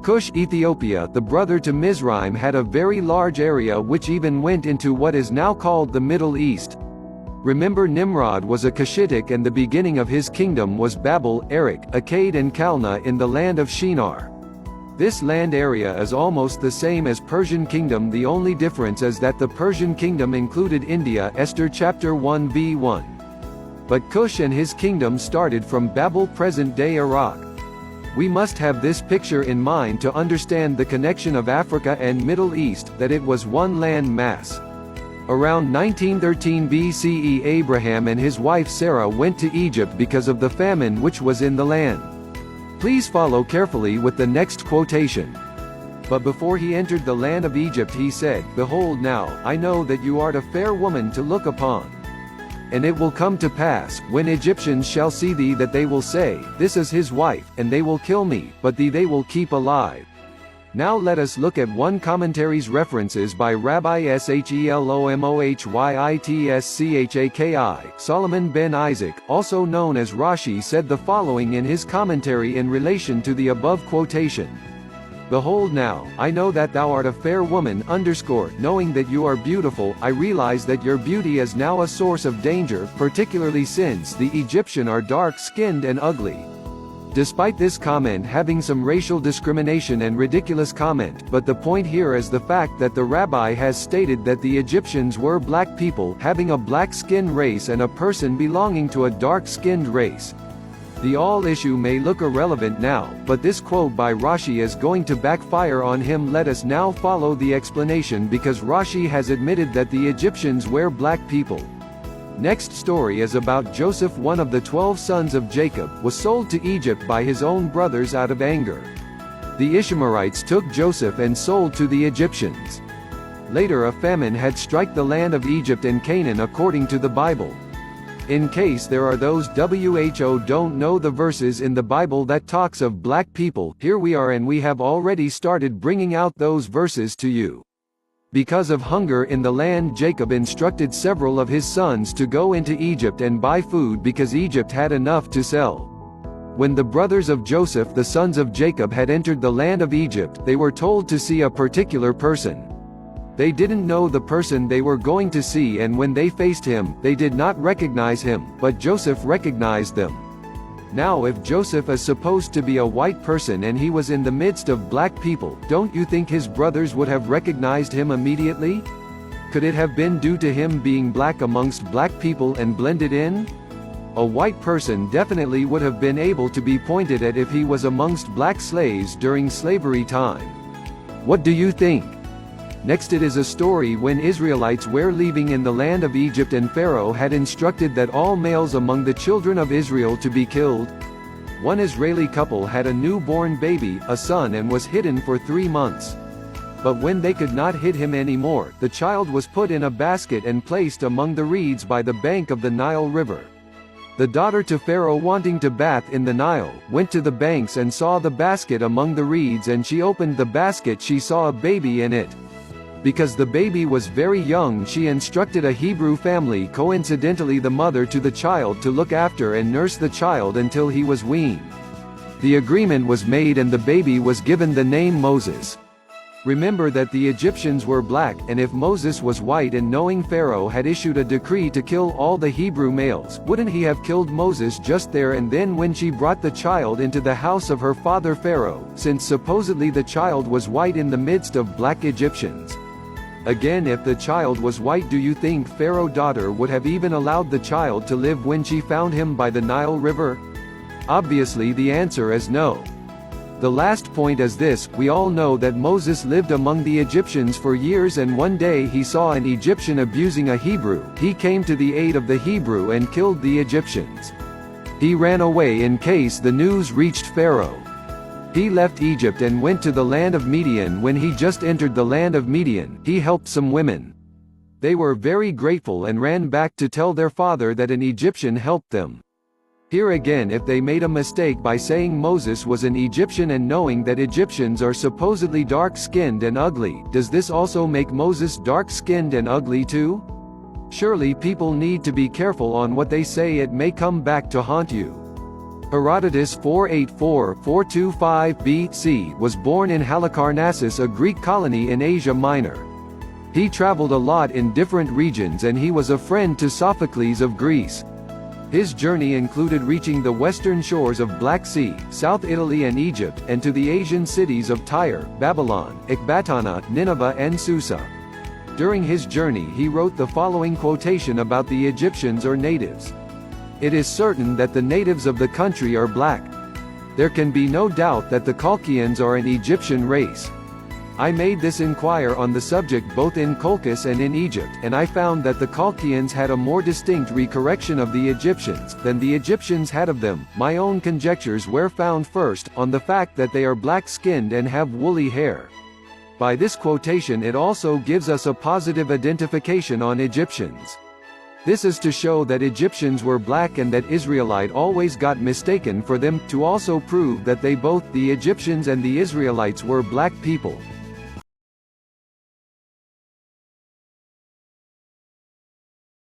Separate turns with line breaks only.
Cush, Ethiopia, the brother to Mizraim, had a very large area which even went into what is now called the Middle East. Remember, Nimrod was a Cushitic, and the beginning of his kingdom was Babel, Erech, Akkad and Calneh in the land of Shinar. This land area is almost the same as Persian kingdom. The only difference is that the Persian kingdom included India, Esther chapter 1 v 1. But Cush and his kingdom started from Babel, present-day Iraq. We must have this picture in mind to understand the connection of Africa and Middle East, that it was one land mass. Around 1913 BCE, Abraham and his wife Sarah went to Egypt because of the famine which was in the land. Please follow carefully with the next quotation. But before he entered the land of Egypt he said, "Behold now, I know that you art a fair woman to look upon. And it will come to pass, when Egyptians shall see thee, that they will say, This is his wife, and they will kill me, but thee they will keep alive." Now let us look at one commentary's references by Rabbi Shelomohyitschaki. Solomon ben Isaac, also known as Rashi, said the following in his commentary in relation to the above quotation. "Behold now, I know that thou art a fair woman, knowing that you are beautiful, I realize that your beauty is now a source of danger, particularly since the Egyptian are dark-skinned and ugly." Despite this comment having some racial discrimination and ridiculous comment, but the point here is the fact that the rabbi has stated that the Egyptians were black people, having a black-skinned race and a person belonging to a dark-skinned race. The all issue may look irrelevant now, but this quote by Rashi is going to backfire on him. Let us now follow the explanation, because Rashi has admitted that the Egyptians were black people. Next story is about Joseph. One of the 12 sons of Jacob was sold to Egypt by his own brothers out of anger. The Ishmaelites took Joseph and sold to the Egyptians. Later a famine had struck the land of Egypt and Canaan according to the Bible. In case there are those who don't know the verses in the Bible that talks of black people, here we are, and we have already started bringing out those verses to you. Because of hunger in the land, Jacob instructed several of his sons to go into Egypt and buy food because Egypt had enough to sell. When the brothers of Joseph, the sons of Jacob, had entered the land of Egypt, they were told to see a particular person. They didn't know the person they were going to see, and when they faced him, they did not recognize him, but Joseph recognized them. Now if Joseph is supposed to be a white person and he was in the midst of black people, don't you think his brothers would have recognized him immediately? Could it have been due to him being black amongst black people and blended in? A white person definitely would have been able to be pointed at if he was amongst black slaves during slavery time. What do you think? Next, it is a story when Israelites were leaving in the land of Egypt, and Pharaoh had instructed that all males among the children of Israel to be killed. One Israeli couple had a newborn baby, a son, and was hidden for 3 months. But when they could not hid him anymore, the child was put in a basket and placed among the reeds by the bank of the Nile River. The daughter to Pharaoh, wanting to bath in the Nile, went to the banks and saw the basket among the reeds, and she opened the basket. She saw a baby in it. Because the baby was very young, she instructed a Hebrew family, coincidentally the mother to the child, to look after and nurse the child until he was weaned. The agreement was made and the baby was given the name Moses. Remember that the Egyptians were black, and if Moses was white, and knowing Pharaoh had issued a decree to kill all the Hebrew males, wouldn't he have killed Moses just there and then when she brought the child into the house of her father Pharaoh, since supposedly the child was white in the midst of black Egyptians? Again, if the child was white, do you think Pharaoh's daughter would have even allowed the child to live when she found him by the Nile River? Obviously the answer is no. The last point is this: we all know that Moses lived among the Egyptians for years, and one day he saw an Egyptian abusing a Hebrew. He came to the aid of the Hebrew and killed the Egyptians. He ran away in case the news reached Pharaoh. He left Egypt and went to the land of Midian. When he just entered the land of Midian, he helped some women. They were very grateful and ran back to tell their father that an Egyptian helped them. Here again, if they made a mistake by saying Moses was an Egyptian and knowing that Egyptians are supposedly dark-skinned and ugly, does this also make Moses dark-skinned and ugly too? Surely people need to be careful on what they say. It may come back to haunt you. Herodotus 484–425 B.C. was born in Halicarnassus, a Greek colony in Asia Minor. He traveled a lot in different regions and he was a friend to Sophocles of Greece. His journey included reaching the western shores of Black Sea, South Italy and Egypt, and to the Asian cities of Tyre, Babylon, Ecbatana, Nineveh and Susa. During his journey he wrote the following quotation about the Egyptians or natives. "It is certain that the natives of the country are black. There can be no doubt that the Colchians are an Egyptian race. I made this inquire on the subject both in Colchis and in Egypt, and I found that the Colchians had a more distinct recorrection of the Egyptians, than the Egyptians had of them. My own conjectures were found first, on the fact that they are black-skinned and have woolly hair." By this quotation it also gives us a positive identification on Egyptians. This is to show that Egyptians were black and that Israelite always got mistaken for them, to also prove that they both, the Egyptians and the Israelites, were black people.